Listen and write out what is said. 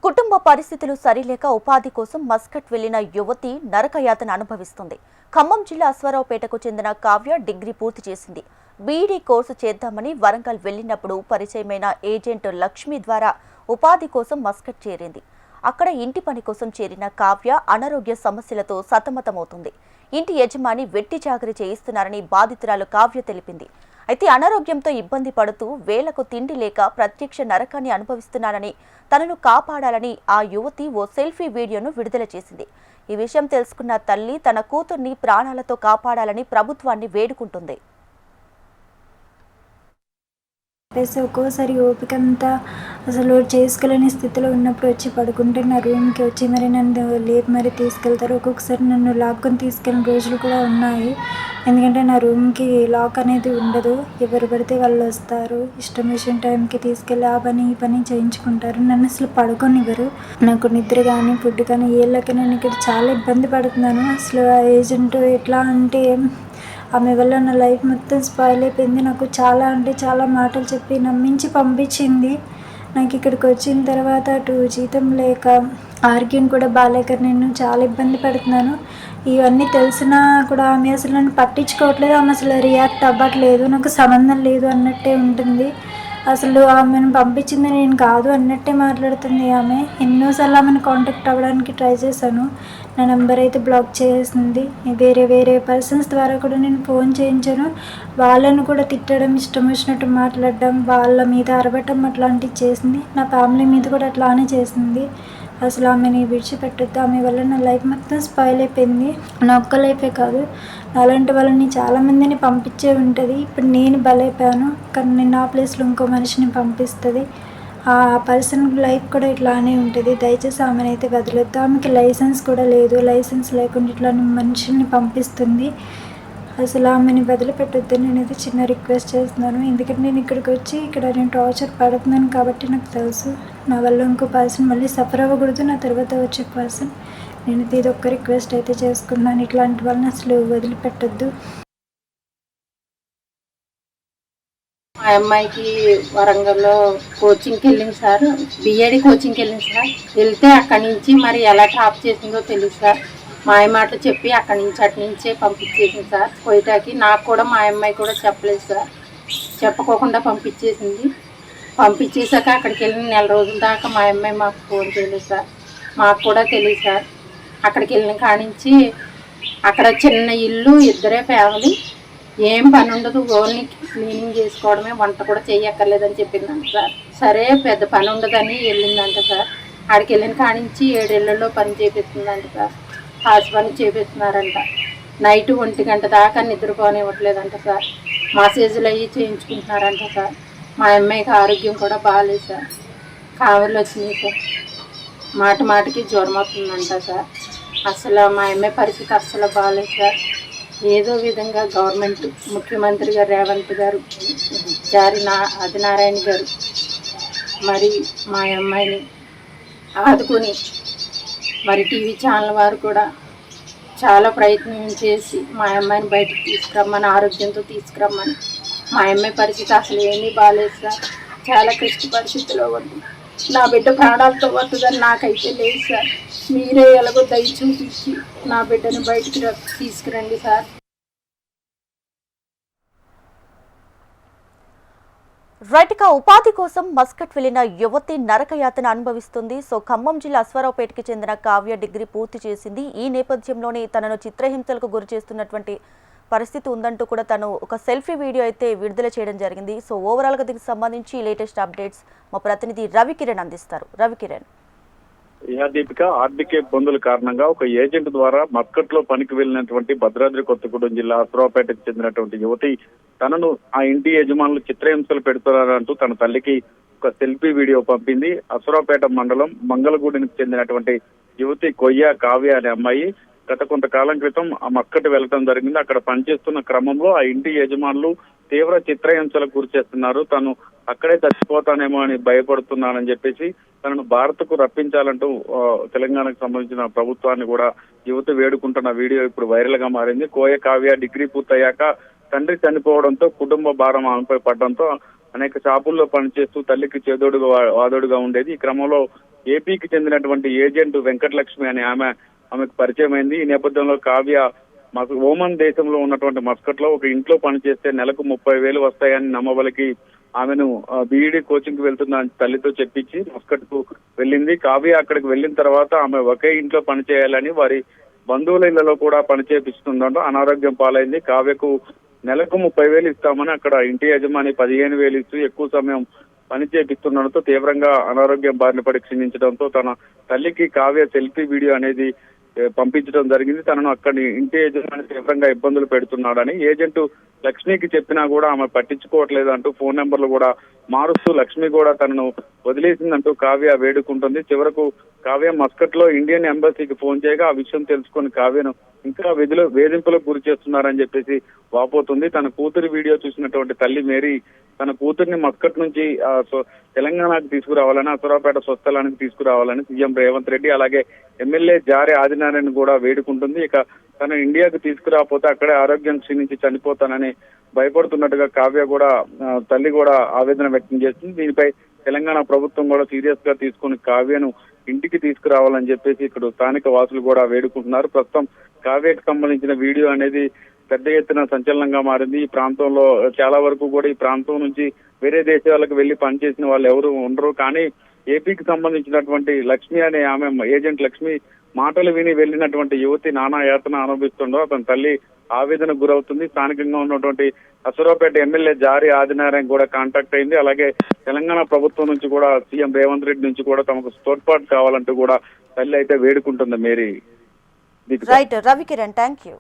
కుటుంబ పరిస్థితులు సరిలేక ఉపాధి కోసం మస్కట్ వెళ్లిన యువతి నరకయాతన అనుభవిస్తుంది. ఖమ్మం జిల్లా అశ్వారావుపేటకు చెందిన కావ్య డిగ్రీ పూర్తి చేసింది. బీఈడీ కోర్సు చేద్దామని వరంగల్ వెళ్లినప్పుడు పరిచయమైన ఏజెంట్ లక్ష్మి ద్వారా ఉపాధి కోసం మస్కట్ చేరింది. అక్కడ ఇంటి పని కోసం చేరిన కావ్య అనారోగ్య సమస్యలతో సతమతమవుతుంది. ఇంటి యజమాని వెట్టి చాకరీ చేయిస్తున్నారని బాధితురాలు కావ్య తెలిపింది. అయితే అనారోగ్యంతో ఇబ్బంది పడుతూ వేలకు తిండి లేక ప్రత్యక్ష నరకాన్ని అనుభవిస్తున్నానని, తనను కాపాడాలని ఆ యువతి ఓ సెల్ఫీ వీడియోను విడుదల చేసింది. ఈ విషయం తెలుసుకున్న తల్లి తన కూతుర్ని ప్రాణాలతో కాపాడాలని ప్రభుత్వాన్ని వేడుకుంటుంది. ఒక్కోసారి ఓపిక అంతా అసలు చేసుకోలేని స్థితిలో ఉన్నప్పుడు వచ్చి పడుకుంటే నా రూమ్కి వచ్చి మరి నన్ను లేపి మరి తీసుకెళ్తారు. ఒక్కొక్కసారి నన్ను లాక్కొని తీసుకెళ్ళిన రోజులు కూడా ఉన్నాయి. ఎందుకంటే నా రూమ్కి లాక్ అనేది ఉండదు. ఎవరు పడితే వాళ్ళు వస్తారు, ఇష్టం వచ్చిన టైంకి తీసుకెళ్ళి ఆ పని ఈ పని చేయించుకుంటారు. నన్ను అసలు పడుకోనివ్వరు. నాకు నిద్ర కానీ ఫుడ్ కానీ ఏళ్ళకి నేను ఇక్కడ చాలా ఇబ్బంది పడుతున్నాను. అసలు ఆ ఏజెంట్ ఎట్లా అంటే ఆమె వల్ల నా లైఫ్ మొత్తం స్పాయిల్ అయిపోయింది. నాకు చాలా అంటే చాలా మాటలు చెప్పి నమ్మించి పంపించింది. నాకు ఇక్కడికి వచ్చిన తర్వాత అటు జీతం లేక ఆరోగ్యం కూడా బాగాలేక నేను చాలా ఇబ్బంది పడుతున్నాను. ఇవన్నీ తెలిసినా కూడా ఆమె అసలు నన్ను పట్టించుకోవట్లేదు. ఆమె అసలు రియాక్ట్ అవ్వట్లేదు. నాకు సంబంధం లేదు అన్నట్టే ఉంటుంది. అసలు ఆమెను పంపించింది నేను కాదు అన్నట్టే మాట్లాడుతుంది ఆమె. ఎన్నోసార్లు ఆమెను కాంటాక్ట్ అవ్వడానికి ట్రై చేశాను. నా నెంబర్ అయితే బ్లాక్ చేసింది. వేరే పర్సన్స్ ద్వారా కూడా నేను ఫోన్ చేయించాను. వాళ్ళను కూడా తిట్టడం, ఇష్టం వచ్చినట్టు మాట్లాడడం, వాళ్ళ మీద అరవటం అట్లాంటివి చేసింది. నా ఫ్యామిలీ మీద కూడా అట్లానే చేసింది. అసలు ఆమెని విడిచిపెట్టద్దు. ఆమె వల్ల నా లైఫ్ మొత్తం స్పాయిల్ అయిపోయింది. నా ఒక్క లైఫే కాదు, అలాంటి వాళ్ళని చాలామందిని పంపించే ఉంటుంది. ఇప్పుడు నేను బలైపోయాను, కానీ నేను నా ప్లేస్లో ఇంకో మనిషిని పంపిస్తుంది. ఆ పర్సన్ లైఫ్ కూడా ఇట్లానే ఉంటుంది. దయచేసి ఆమెను అయితే వదిలేద్దు. ఆమెకి లైసెన్స్ కూడా లేదు. లైసెన్స్ లేకుండా ఇట్లా మనుషుల్ని పంపిస్తుంది. అసలు ఆమెని వదిలిపెట్టొద్దు. నేనైతే చిన్న రిక్వెస్ట్ చేస్తున్నాను. ఎందుకంటే నేను ఇక్కడికి వచ్చి ఇక్కడ నేను టార్చర్ పడుతున్నాను కాబట్టి నాకు తెలుసు. నా వల్ల ఇంకో పర్సన్ మళ్ళీ సఫర్ అవ్వకూడదు. నా తర్వాత వచ్చే పర్సన్. నేనైతే ఇది ఒక్క రిక్వెస్ట్ అయితే చేసుకున్నాను. ఇట్లాంటి వాళ్ళని అసలు వదిలిపెట్టొద్దు. మా అమ్మాయికి వరంగల్లో కోచింగ్కి వెళ్ళింది సార్. బిఏడి కోచింగ్కి వెళ్ళింది సార్. వెళ్తే అక్కడి నుంచి మరి ఎలా డ్రాప్ చేసిందో తెలియదు సార్. మాయమాటలు చెప్పి అక్కడి నుంచి అటు నుంచే పంపించేసింది సార్ కోయిటాకి. నాకు కూడా మా అమ్మాయి కూడా చెప్పలేదు సార్. చెప్పుకోకుండా పంపించేసింది. పంపించేశాక అక్కడికి వెళ్ళిన నెల రోజుల దాకా మా అమ్మాయి మాకు ఫోన్ చేయలేదు సార్. మాకు కూడా తెలియదు సార్. అక్కడికి వెళ్ళిన కాడి నుంచి అక్కడ చిన్న ఇల్లు, ఇద్దరే ఫ్యామిలీ, ఏం పని ఉండదు, ఓన్లీ క్లీనింగ్ చేసుకోవడమే, వంట కూడా చేయక్కర్లేదని చెప్పిందంట సార్. సరే పెద్ద పని ఉండదని వెళ్ళిందంట సార్. ఆడికి వెళ్ళిన కాడి నుంచి 7 ఏళ్లలో పని చేపిస్తుందంట సార్. హాస్ పని చేపిస్తున్నారంట. నైట్ 1 గంట దాకా నిద్రపోనివ్వట్లేదంట సార్. మసాజులు అవి చేయించుకుంటున్నారంట సార్. మా అమ్మాయికి ఆరోగ్యం కూడా బాగాలేదు సార్. కావలు వచ్చినాయి సార్. మాటికి జ్వరం అవుతుందంట సార్. అసలు మా అమ్మాయి పరిస్థితి అస్సలు బాగాలేదు సార్. ఏదో విధంగా గవర్నమెంట్, ముఖ్యమంత్రి గారు రేవంత్ గారు, ఆదినారాయణ గారు మరి మా అమ్మాయిని ఆదుకొని, మరి టీవీ ఛానల్ వారు కూడా చాలా ప్రయత్నం చేసి మా అమ్మాయిని బయటకు తీసుకురమ్మని, ఆరోగ్యంతో తీసుకురమ్మని. మా అమ్మాయి పరిస్థితి అసలు ఏమీ బాగాలేదు సార్. చాలా క్లిష్ట పరిస్థితిలో ఉంది. నా బిడ్డ ప్రాణాలతో వస్తుందని నాకైతే లేదు సార్. మీరే ఎలాగో దయ చూపించి నా బిడ్డను బయటికి తీసుకురండి సార్. రైట్గా ఉపాధి కోసం మస్కట్ వెళ్లిన యువతి నరకయాతన అనుభవిస్తుంది. ఖమ్మం జిల్లా అశ్వారావుపేటకి చెందిన కావ్య డిగ్రీ పూర్తి చేసింది. ఈ నేపథ్యంలోనే తనను చిత్రహింసలకు గురి చేస్తున్నటువంటి పరిస్థితి ఉందంటూ కూడా తను ఒక సెల్ఫీ వీడియో అయితే విడుదల చేయడం జరిగింది. ఓవరాల్గా దీనికి సంబంధించి లేటెస్ట్ అప్డేట్స్ మా ప్రతినిధి రవికిరణ్ అందిస్తారు. రవికిరణ్. దీపిక, ఆర్థిక ఇబ్బందుల కారణంగా ఒక ఏజెంట్ ద్వారా మస్కట్ లో పనికి వెళ్ళినటువంటి భద్రాద్రి కొత్తగూడెం జిల్లా అశ్వారావుపేటకు చెందినటువంటి యువతి తనను ఆ ఇంటి యజమానులు చిత్రహింసలు పెడుతున్నారంటూ తన తల్లికి ఒక సెల్ఫీ వీడియో పంపింది. అశ్వారావుపేట మండలం మంగళగూడెనికి చెందినటువంటి యువతి కొయ్య కావ్య అనే అమ్మాయి గత కొంతకాలం క్రితం ఆ మస్కట్ వెళ్లడం జరిగింది. అక్కడ పనిచేస్తున్న క్రమంలో ఆ ఇంటి యజమానులు తీవ్ర చిత్రహింసలకు గురి చేస్తున్నారు. తను అక్కడే చచ్చిపోతానేమో అని భయపడుతున్నానని చెప్పేసి తనను భారత్కు రప్పించాలంటూ తెలంగాణకు సంబంధించిన ప్రభుత్వాన్ని కూడా యువత వేడుకుంటున్న వీడియో ఇప్పుడు వైరల్ గా మారింది. కోయ కావ్య డిగ్రీ పూర్తయ్యాక తండ్రి చనిపోవడంతో కుటుంబ భారం ఆమెపై పడడంతో అనేక షాపుల్లో పనిచేస్తూ తల్లికి చేదోడుగా వాదోడుగా ఉండేది. ఈ క్రమంలో ఏపీకి చెందినటువంటి ఏజెంట్ వెంకటలక్ష్మి అనే ఆమెకు పరిచయం అయింది. ఈ నేపథ్యంలో కావ్య ఓమన్ దేశంలో ఉన్నటువంటి మస్కట్ లో ఒక ఇంట్లో పనిచేస్తే నెలకు 30,000 వస్తాయని నమ్మబలికి ఆమెను బీఈడీ కోచింగ్ కి వెళ్తున్న తల్లితో చెప్పించి మస్కట్ కు వెళ్ళింది. కావ్య అక్కడికి వెళ్ళిన తర్వాత ఆమె ఒకే ఇంట్లో పనిచేయాలని వారి బంధువుల ఇళ్లలో కూడా పనిచేపిస్తుండటం అనారోగ్యం పాలైంది. కావ్యకు నెలకు 30,000 ఇస్తామని అక్కడ ఇంటి యజమాని 15,000 ఇస్తూ ఎక్కువ సమయం పని చేపిస్తుండటంతో తీవ్రంగా అనారోగ్యం బారిన పడి క్షీణించడంతో తన తల్లికి కావ్య సెల్ఫీ వీడియో అనేది పంపించడం జరిగింది. తనను అక్కడి ఇంటి యజమాని తీవ్రంగా ఇబ్బందులు పెడుతున్నాడని ఏజెంట్ లక్ష్మికి చెప్పినా కూడా ఆమె పట్టించుకోవట్లేదు అంటూ ఫోన్ నెంబర్లు కూడా మారుస్తూ లక్ష్మి కూడా తనను వదిలేసిందంటూ కావ్య వేడుకుంటుంది. చివరకు కావ్య మస్కట్ లో ఇండియన్ ఎంబసీకి ఫోన్ చేయగా ఆ విషయం తెలుసుకుని కావ్యను ఇంకా వేధింపులకు గురి చేస్తున్నారని చెప్పేసి వాపోతుంది. తన కూతురి వీడియో చూసినటువంటి తల్లి మేరీ తన కూతురిని మస్కట్ నుంచి తెలంగాణకు తీసుకురావాలని, అసరాపేట స్వస్థలానికి తీసుకురావాలని సీఎం రేవంత్ రెడ్డి అలాగే ఎమ్మెల్యే జారే ఆదినారాయణ కూడా వేడుకుంటుంది. ఇక తను ఇండియాకు తీసుకురాకపోతే అక్కడే ఆరోగ్యం క్షీణించి చనిపోతానని భయపడుతున్నట్టుగా కావ్య కూడా తల్లి కూడా ఆవేదన వ్యక్తం చేస్తుంది. దీనిపై తెలంగాణ ప్రభుత్వం కూడా సీరియస్ గా తీసుకుని కావ్యను ఇంటికి తీసుకురావాలని చెప్పేసి ఇక్కడ స్థానిక వాసులు కూడా వేడుకుంటున్నారు. ప్రస్తుతం కావ్యకు సంబంధించిన వీడియో అనేది పెద్ద ఎత్తున సంచలనంగా మారింది. ఈ ప్రాంతంలో చాలా వరకు కూడా ఈ ప్రాంతం నుంచి వేరే దేశాలకు వెళ్లి పనిచేసిన వాళ్ళు ఎవరు ఉండరు. కానీ ఏపీకి సంబంధించినటువంటి లక్ష్మి అనే ఆమె ఏజెంట్ లక్ష్మి మాటలు విని వెళ్ళినటువంటి యువతి నానా యాతన అనుభవిస్తుండో అతని తల్లి ఆవేదనకు గురవుతుంది. స్థానికంగా ఉన్నటువంటి అసరాపేట ఎమ్మెల్యే జారీ ఆదినారాయణ కూడా కాంటాక్ట్ అయింది. అలాగే తెలంగాణ ప్రభుత్వం నుంచి కూడా సీఎం రేవంత్ రెడ్డి నుంచి కూడా తమకు తోడ్పాటు కావాలంటూ కూడా తల్లి అయితే వేడుకుంటుంది. Mary right Ravikiran, thank you.